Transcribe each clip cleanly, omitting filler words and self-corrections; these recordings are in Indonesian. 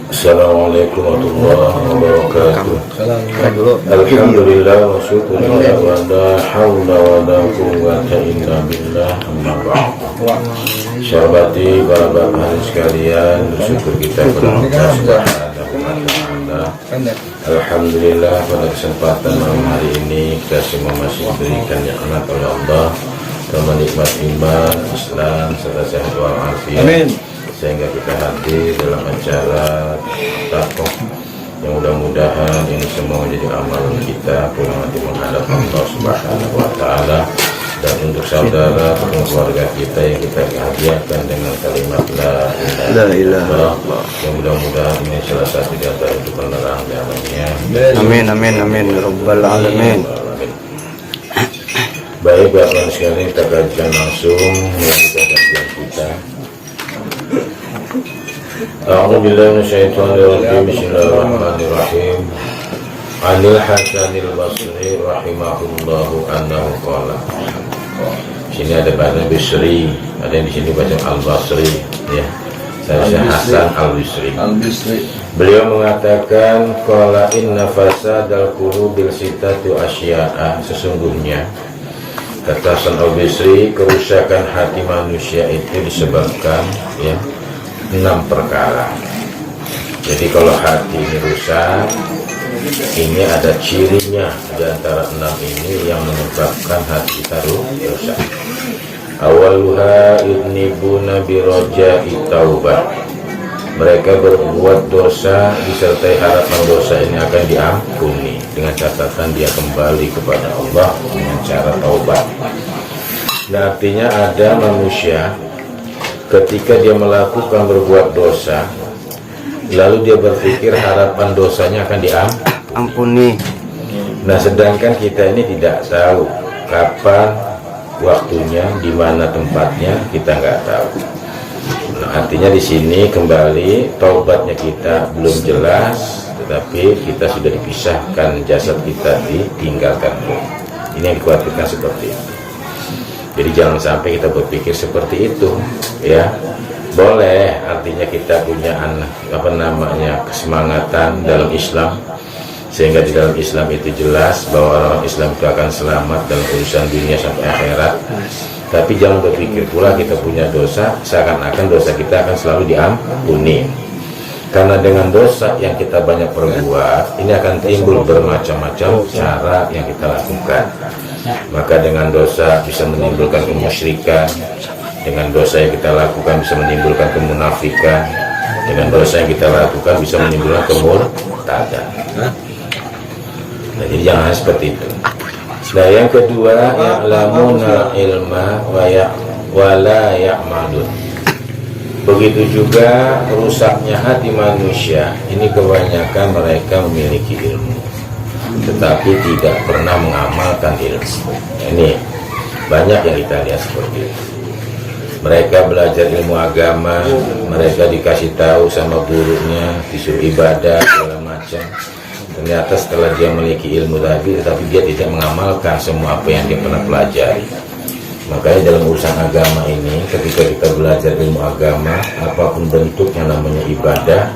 Assalamualaikum warahmatullahi wabarakatuh. Alhamdulillah wa syukurillah wa la hawla wa la quwwata illa billah, amma ba'd. Sahabati para bapak sekalian, bersyukur kita kepada Allah Subhanahu wa ta'ala. Alhamdulillah pada kesempatan malam hari ini kita semua masih diberikan nikmat oleh Allah dan menikmat iman, Islam serta sehat walafiat. Amin. Sehingga kita hadir dalam acara takok yang mudah-mudahan ini semua menjadi amalan kita pulang nanti menghadap Allah Subhanahu wa ta'ala. Dan untuk saudara dan keluarga kita yang kita hadiahkan dengan kalimat la ilaha illallah, yang mudah-mudahan ini salah satu di antara itu penerang jalannya. Amin amin amin rabbal alamin. Baik bapak sekalian, kita kajian langsung melanjutkan kajian kita. A'udzubillahi minasyaitonir rajim. Bismillahirrahmanirrahim. Anil Hasanil Basri rahimahullahu annahu qala. Sini ada bahasa Basri, ada yang di sini baca Al-Basri ya. Saya Hasan Al-Basri. Beliau mengatakan qala inna fasadal qulubil sittatu asya'a, sesungguhnya kata Hasan Al-Basri, kerusakan hati manusia itu disebabkan ya 6 perkara. Jadi kalau hati ini rusak, ini ada cirinya di antara 6 ini yang menyebabkan hati kita rusak. Awaluha idnibuna biroja'i taubah. Mereka berbuat dosa disertai harapan dosa ini akan diampuni dengan catatan dia kembali kepada Allah dengan cara taubat. Nah, artinya ada manusia ketika dia melakukan berbuat dosa, lalu dia berpikir harapan dosanya akan diampuni. Nah, sedangkan kita ini tidak tahu kapan waktunya, di mana tempatnya, kita nggak tahu. Nah, artinya di sini kembali taubatnya kita belum jelas, tetapi kita sudah dipisahkan, jasad kita ditinggalkan. Ini yang dikhawatirkan seperti itu. Jadi jangan sampai kita berpikir seperti itu, ya. Boleh, artinya kita punya kesemangatan dalam Islam, sehingga di dalam Islam itu jelas bahwa orang Islam itu akan selamat dalam urusan dunia sampai akhirat. Tapi jangan berpikir pula kita punya dosa seakan-akan dosa kita akan selalu diampuni. Karena dengan dosa yang kita banyak perbuat, ini akan timbul bermacam-macam cara yang kita lakukan. Maka dengan dosa bisa menimbulkan kemusyrikan, dengan dosa yang kita lakukan bisa menimbulkan kemunafikan, dengan dosa yang kita lakukan bisa menimbulkan kemurtadan. Nah, jadi jangan seperti itu. Nah, yang kedua, ya'lamuna ilma wa la ya'malun. Begitu juga rusaknya hati manusia, ini kebanyakan mereka memiliki ilmu tetapi tidak pernah mengamalkan ilmu. Ini banyak yang kita lihat seperti itu. Mereka belajar ilmu agama, mereka dikasih tahu sama gurunya, disuruh ibadah segala macam. Ternyata setelah dia memiliki ilmu tadi, tetapi dia tidak mengamalkan semua apa yang dia pernah pelajari. Makanya dalam urusan agama ini, ketika kita belajar ilmu agama, apapun bentuk yang namanya ibadah,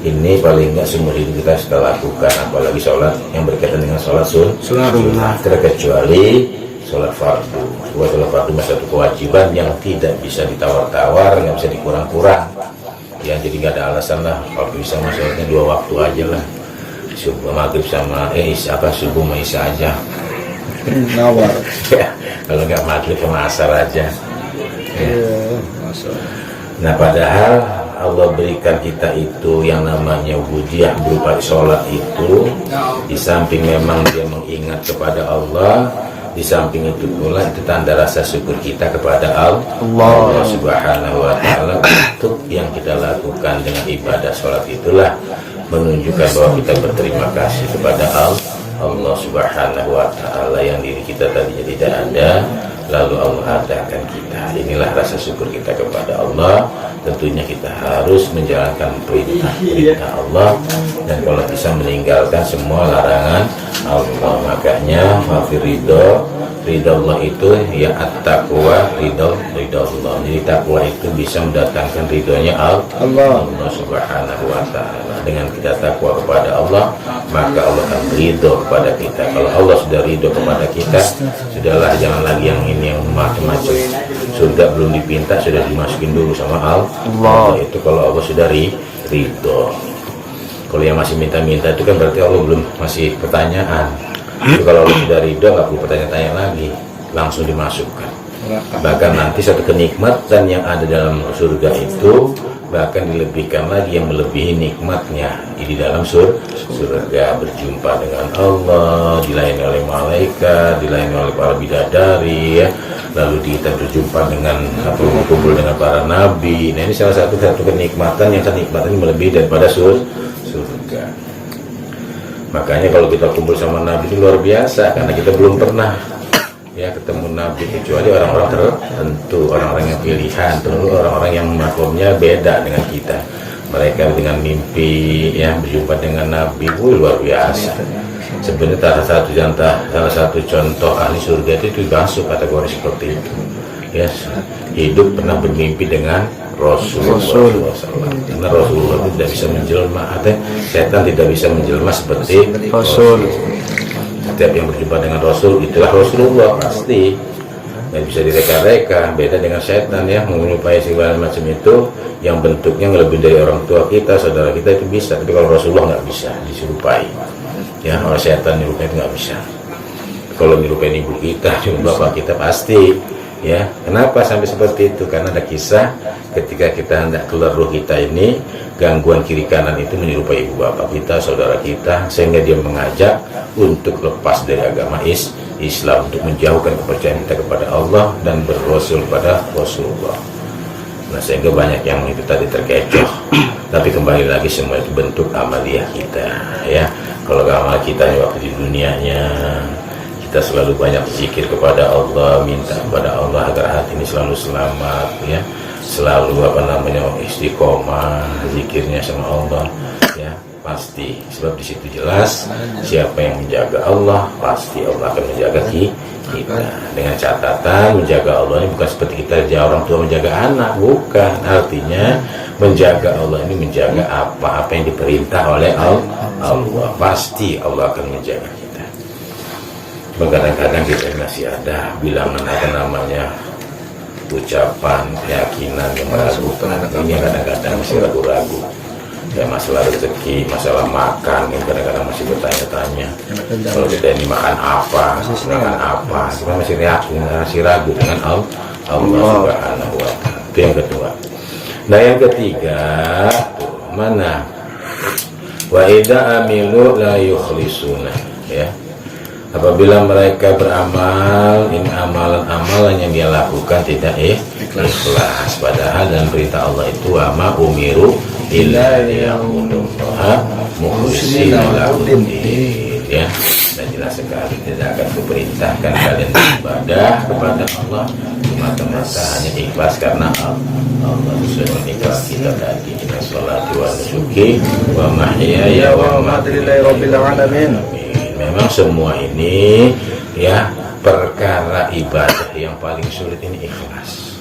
ini paling nggak seumur hidup kita sudah lakukan, apalagi sholat yang berkaitan dengan sholat sunnah, terkecuali sholat fardu. Sholat fardu masih satu kewajiban yang tidak bisa ditawar-tawar, nggak bisa dikurang-kurang. Ya, jadi nggak ada alasan lah kalau bisa sholatnya 2 waktu aja lah, subuh maghrib sama subuh sama isya aja. Nawar. Ya, kalau nggak maghrib sama asar aja. Ya. Nah, padahal Allah berikan kita itu yang namanya wujud berupa sholat itu, di samping memang dia mengingat kepada Allah, di samping itu pula itu tanda rasa syukur kita kepada Allah Subhanahu wa ta'ala. Untuk yang kita lakukan dengan ibadah sholat itulah menunjukkan bahwa kita berterima kasih kepada Allah Subhanahu wa ta'ala yang diri kita tadinya tidak ada, lalu Allah adakan kita. Inilah rasa syukur kita kepada Allah. Tentunya kita harus menjalankan perintah Allah, dan kalau bisa meninggalkan semua larangan Allah. Makanya mafiridho ridha Allah itu ya at-taqwa, ridha Allah. Jadi takwa itu bisa mendatangkan ridhonya Allah Subhanahu wa ta'ala. Dengan kita takwa kepada Allah, maka Allah akan ridho kepada kita. Kalau Allah sudah ridho kepada kita, sudahlah, jangan lagi yang ini yang macam-macam. Surga belum dipinta sudah dimasukin dulu sama Allah. Itu kalau Allah sudah ridho. Kalau yang masih minta-minta itu kan berarti Allah belum, masih pertanyaan. Itu kalau Allah sudah ridho, nggak perlu bertanya-tanya lagi, langsung dimasukkan. Bahkan nanti satu kenikmatan yang ada dalam surga itu bahkan dilebihkan lagi, yang melebihi nikmatnya di dalam surga. Berjumpa dengan Allah, dilayani oleh malaikat, dilayani oleh para bidadari, ya. Lalu kita berjumpa dengan berkumpul dengan para nabi. Nah, ini salah satu kenikmatan yang kenikmatan melebihi daripada surga. Makanya kalau kita kumpul sama Nabi itu luar biasa, karena kita belum pernah ya ketemu Nabi, kecuali orang-orang tertentu, orang-orang yang pilihan, terus orang-orang yang maklumnya beda dengan kita. Mereka dengan mimpi ya berjumpa dengan Nabi, luar biasa. Sebenarnya salah satu contoh ahli surga itu masuk kategori seperti itu. Ya, hidup pernah bermimpi dengan Rasulullah SAW. Karena Rasulullah itu tidak bisa menjelma, artinya setan tidak bisa menjelma seperti Rasul. Setiap yang berjumpa dengan Rasul itulah Rasulullah pasti. Nggak bisa direka-reka. Beda dengan setan ya, menyerupai segala macam itu, yang bentuknya lebih dari orang tua kita, saudara kita itu bisa. Tapi kalau Rasulullah nggak bisa diserupai. Ya, orang setan nyerupai itu nggak bisa. Kalau nyerupai ibu kita, bapak kita pasti. Ya, kenapa sampai seperti itu? Karena ada kisah ketika kita hendak keluar ruh kita ini, gangguan kiri kanan itu menyerupai ibu bapak kita, saudara kita, sehingga dia mengajak untuk lepas dari agama Islam, untuk menjauhkan kepercayaan kita kepada Allah dan berrasul pada Rasulullah. Nah, sehingga banyak yang itu tadi terkecoh. Tapi kembali lagi, semua itu bentuk amaliyah kita, ya. Kalau amal kita waktu di dunianya, kita selalu banyak zikir kepada Allah, minta kepada Allah agar hati ini selalu selamat, ya, selalu istiqomah zikirnya sama Allah, ya, pasti. Sebab di situ jelas siapa yang menjaga Allah, pasti Allah akan menjaga kita. Dengan catatan menjaga Allah ini bukan seperti kita orang tua menjaga anak, bukan. Artinya menjaga Allah ini menjaga apa yang diperintah oleh Allah, pasti Allah akan menjaga kita. Kadang-kadang kita masih ada bilangan ucapan, keyakinan yang meragukan. Ini kadang-kadang masih ragu-ragu. Ya, masalah rezeki, masalah makan, yang kadang-kadang masih bertanya-tanya. Kalau kita ini makan apa, kita masih ragu dengan Allah Subhanahu wa ta'ala. Itu yang kedua. Nah, yang ketiga, mana? Wa idza amilu la yukhlisuna, ya. Apabila mereka beramal, ini amalan-amalan yang dia lakukan tidak ikhlas. Padahal dalam perintah Allah itu ama umiru illa liya'budullaha mukhlishina lahu-d-din, ya. Dan jelas sekali tidak akan kuperintahkan kalian beribadah kepada Allah semata-mata hanya ikhlas karena Allah. Sesuai dengan ikhlas kita tadi, inna sholati wa nusuki wa mahyaya wa mamati lillahi rabbil alamin. Memang semua ini ya, perkara ibadah yang paling sulit ini ikhlas.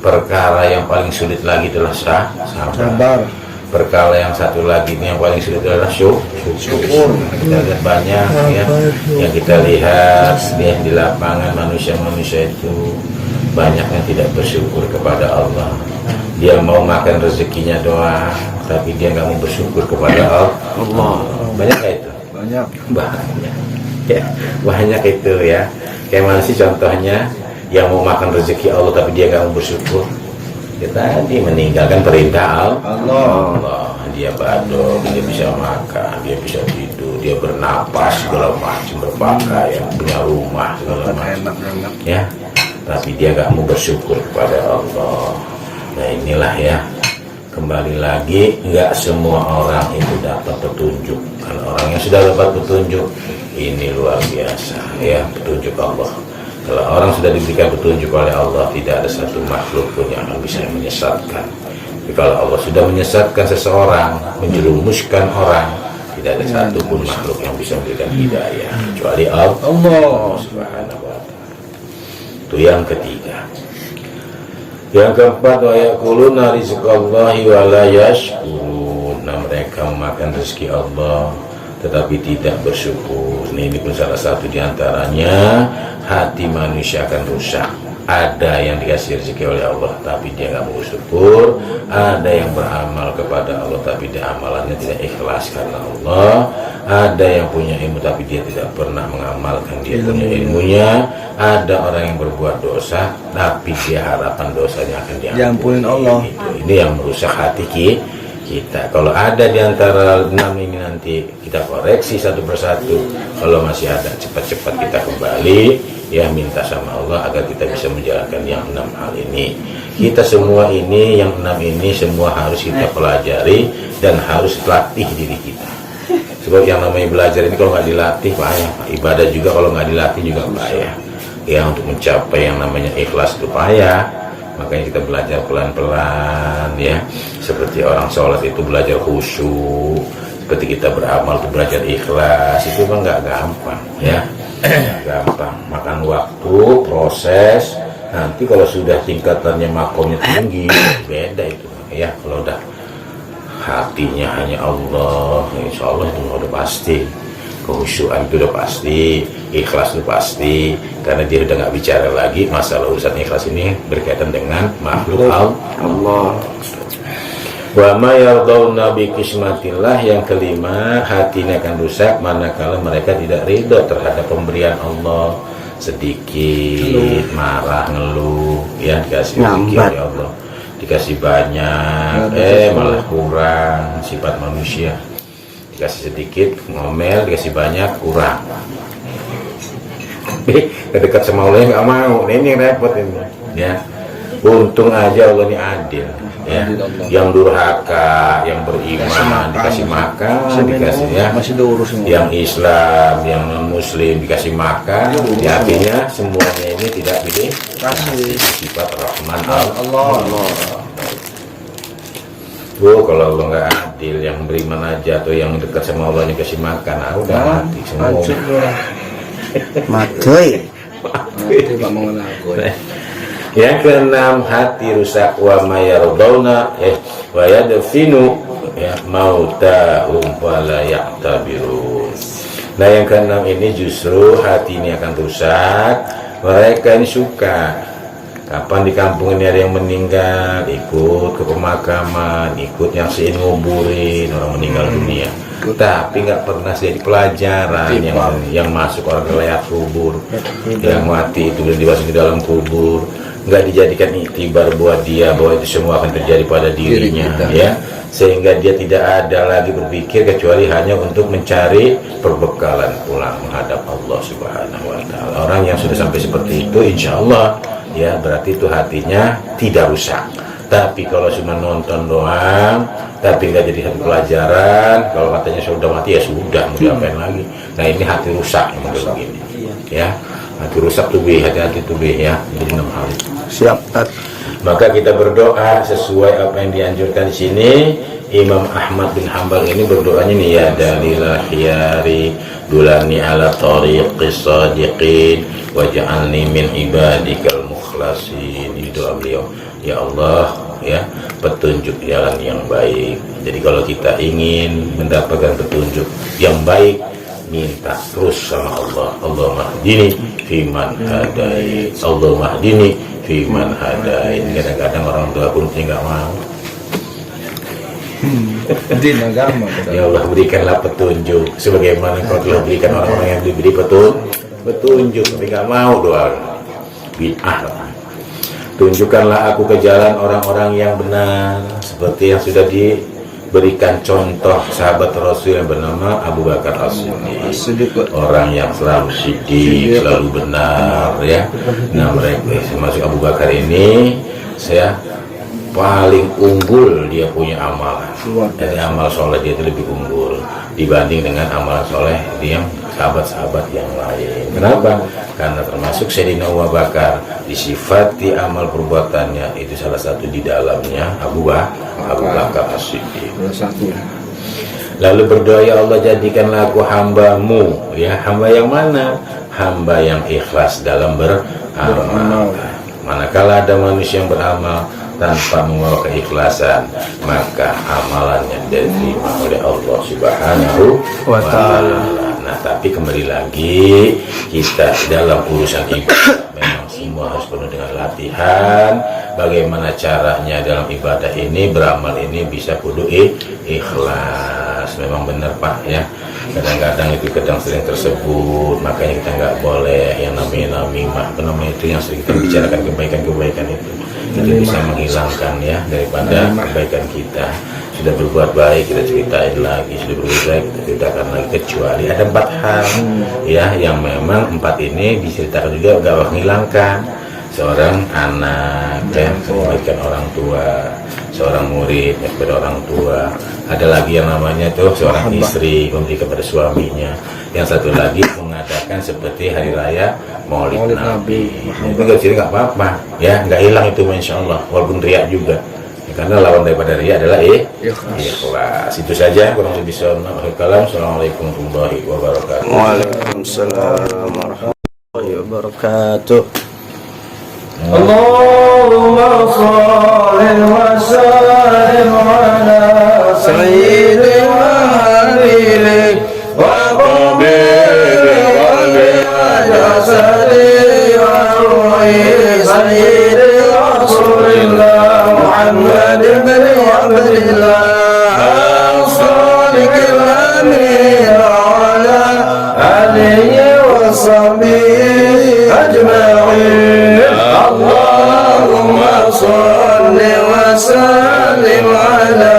Perkara yang paling sulit lagi adalah sabar. Perkara yang satu lagi ini yang paling sulit adalah syukur. Kita lihat banyak ya, yang kita lihat ya, di lapangan manusia-manusia itu banyak yang tidak bersyukur kepada Allah. Dia mau makan rezekinya doang, tapi dia nggak mau bersyukur kepada Allah. Banyak kayak itu. Banyak ya, banyak itu ya. Kayak mana sih contohnya yang mau makan rezeki Allah tapi dia nggak mau bersyukur? Dia tadi meninggalkan perintah Allah. Dia badok, dia bisa makan, dia bisa tidur, dia bernapas segala macam, berpakaian, punya rumah segala macam, ya. Tapi dia nggak mau bersyukur kepada Allah. Nah, inilah ya. Kembali lagi, nggak semua orang itu dapat petunjuk. Kalau orang yang sudah dapat petunjuk, ini luar biasa ya, petunjuk Allah. Kalau orang sudah diberikan petunjuk oleh Allah, tidak ada satu makhluk pun yang bisa menyesatkan. Tapi kalau Allah sudah menyesatkan seseorang, menjerumuskan orang, tidak ada satu pun makhluk yang bisa memberikan hidayah kecuali Allah Subhanahu wa ta'ala. Itu yang ketiga. Yang keempat, wa yaquluna rizqallahi wa la yashkurun. Nah, mereka memakan rezeki Allah tetapi tidak bersyukur. Ini pun salah satu diantaranya, hati manusia akan rusak. Ada yang dikasih rezeki oleh Allah tapi dia nggak mau bersyukur. Ada yang beramal kepada Allah tapi dia amalannya tidak ikhlas karena Allah. Ada yang punya ilmu tapi dia tidak pernah mengamalkan dia punya ilmunya. Ada orang yang berbuat dosa tapi dia harapan dosanya akan diampuni Allah. Ini yang merusak hati kita. Kalau ada di antara 6 ini, nanti kita koreksi satu persatu. Kalau masih ada, cepat-cepat kita kembali, ya, minta sama Allah agar kita bisa menjalankan yang 6 hal ini. Kita semua ini, yang 6 ini semua harus kita pelajari dan harus latih diri kita. Sebab yang namanya belajar ini kalau nggak dilatih payah. Ibadah juga kalau nggak dilatih juga payah. Ya, untuk mencapai yang namanya ikhlas itu payah. Makanya kita belajar pelan-pelan, ya. Seperti orang sholat itu belajar khusyuk, seperti kita beramal itu belajar ikhlas. Itu memang nggak gampang, ya. Nggak gampang. Makan waktu, proses. Nanti kalau sudah tingkatannya makomnya tinggi, beda itu, ya. Kalau udah hatinya hanya Allah, insya Allah itu udah pasti. Kehusyuan itu udah pasti, ikhlas itu pasti, karena dia udah nggak bicara lagi masalah urusan ikhlas ini berkaitan dengan makhluk Allah. Wa ma yardawna bi kismatillah. Yang kelima, hatinya akan rusak manakala mereka tidak ridho terhadap pemberian Allah. Sedikit marah, ngeluh, ya, dikasih sedikit ya Allah, dikasih banyak, malah kurang. Sifat manusia, dikasih sedikit ngomel, dikasih banyak kurang. Dekat sama Allah nggak mau. Nah, ini repot ini, ya. Untung aja Allah ini adil, ya. Yang durhaka, yang beriman dikasih makan, dikasih, ya. Yang Islam, yang non Muslim dikasih makan. Ya, artinya semuanya ini tidak pilih kasih. Sifat Rahman Allah. Kalau Allah nggak adil, yang beriman aja atau yang dekat sama Allah yang kasih makan, udah mati semua. Mati. Yang keenam, hati rusak. Wa mayardawna wa yadfinu, ya, mautahum wala ya'tabirun. Nah, yang keenam ini justru hati ini akan rusak. Mereka ini suka kapan di kampung ini ada yang meninggal, ikut ke pemakaman, ikut nyaksiin nguburin orang meninggal dunia. Tapi nggak pernah jadi pelajaran yang masuk orang ke layak kubur, yang mati itu dimasukin di dalam kubur, nggak dijadikan iktibar buat dia bahwa itu semua akan terjadi pada dirinya, ya. Sehingga dia tidak ada lagi berpikir kecuali hanya untuk mencari perbekalan pulang menghadap Allah Subhanahu wa Ta'ala. Orang yang sudah sampai seperti itu, insya Allah, ya, berarti itu hatinya tidak rusak. Tapi kalau cuma nonton doang, tapi nggak jadi satu pelajaran, kalau katanya sudah mati, ya sudah, mau diapain lagi. Nah, ini hati rusak yang model begini, ya. Hati rusak tuh, hati-hati tuh, ya. Jadi 6 hal. Siap, Tat. Maka kita berdoa sesuai apa yang dianjurkan di sini. Imam Ahmad bin Hanbal ini berdoanya nih, ya dalilal khiyari dulani ala tariqis sadiqin waj'alni min ibadikal mukhlasin. Ini doa beliau. Ya Allah, ya, petunjuk jalan yang baik. Jadi kalau kita ingin mendapatkan petunjuk yang baik, minta terus sama Allah. Allahumma hdini fiman hadait, Allahumma hdini fiman hadait. Kadang-kadang orang tua pun nggak mau. Ya Allah, berikanlah petunjuk sebagaimana Kau telah berikan orang-orang yang diberi petunjuk, tapi nggak mau doa. Bid'ah. Tunjukkanlah aku ke jalan orang-orang yang benar, seperti yang sudah diberikan contoh sahabat Rasul yang bernama Abu Bakar As-Siddiq, orang yang selalu siddiq, selalu benar, ya. Nah, mereka termasuk Abu Bakar ini, saya paling unggul, dia punya amalan. Jadi amal soleh dia itu lebih unggul dibanding dengan amalan soleh yang sahabat-sahabat yang lain. Kenapa? Karena termasuk Sayyidina Abu Bakar disifati amal perbuatannya itu salah satu di dalamnya Abu Bakar As-Siddiq. Lalu berdoa, ya Allah, jadikanlah aku hambamu, ya. Hamba yang mana? Hamba yang ikhlas dalam beramal. Manakala ada manusia yang beramal tanpa membawa keikhlasan, maka amalannya diterima oleh Allah Subhanahu wa Ta'ala. Nah, tapi kembali lagi, kita dalam urusan ibadah memang semua harus penuh dengan latihan. Bagaimana caranya dalam ibadah ini, beramal ini bisa kudu ikhlas. Memang benar Pak ya. Kadang-kadang itu sering tersebut, makanya kita nggak boleh yang namimah, itu yang sering kita bicarakan kebaikan-kebaikan itu bisa menghilangkan ya daripada kebaikan kita. Sudah berbuat baik kita ceritain lagi, sudah berbuat baik kita ceritakan lagi, kecuali ada 4 hal ya yang memang 4 ini diceritakan juga gak menghilangkan. Seorang anak yang kebaikan orang tua, seorang murid yang kepada orang tua, ada lagi yang namanya tuh seorang istri memberi kepada suaminya, yang satu lagi mengadakan seperti hari raya Maulid Nabi. Itu nggak apa-apa ya, nggak hilang itu Insya Allah, walaupun riak juga ya, karena lawan daripada riak adalah ikhlas. Itu saja kurang lebih. Assalamualaikum warahmatullahi wabarakatuh. Waalaikumsalam warahmatullahi wabarakatuh. Allahumma shalli wa sallim ala sayyidina habibik wa qabili wa jasadi wa ruhi sayyidi rasulillah Muhammad ibn Abdillah as-sadiqil amin wa ala alihi wa sahbihi ajma'in. Allahumma salli wa sallim ala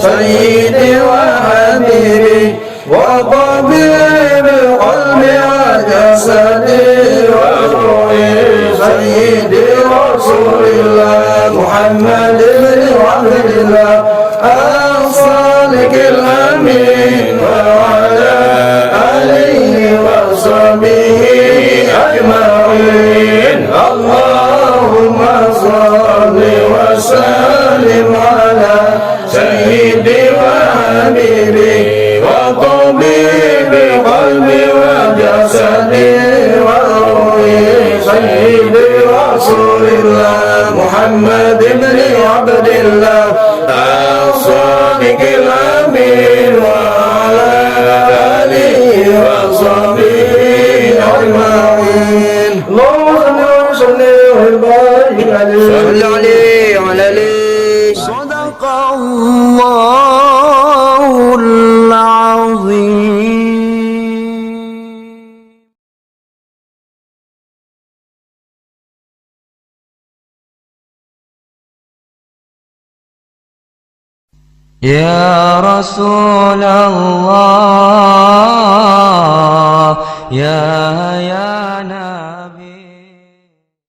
sayyidi wa habibi wa tabibi qalbi wa jasadi wa ruhi sayyidi rasulillah Muhammad ibn Abdillah as-sadiqil amin wa ala alihi wa sahbihi ajma'in. Allahumma salli wa sallim ala sayyidi wa habibi wa tabibi qalbi wa jasadi wa ruhi sayyidi rasulillah Muhammad ibn Abdillah as-sadiqil amin wa ala alihi wa sahbihi ajma'in. صل عليه وعلى آله. صدق الله العظيم. يا رسول الله يا نبي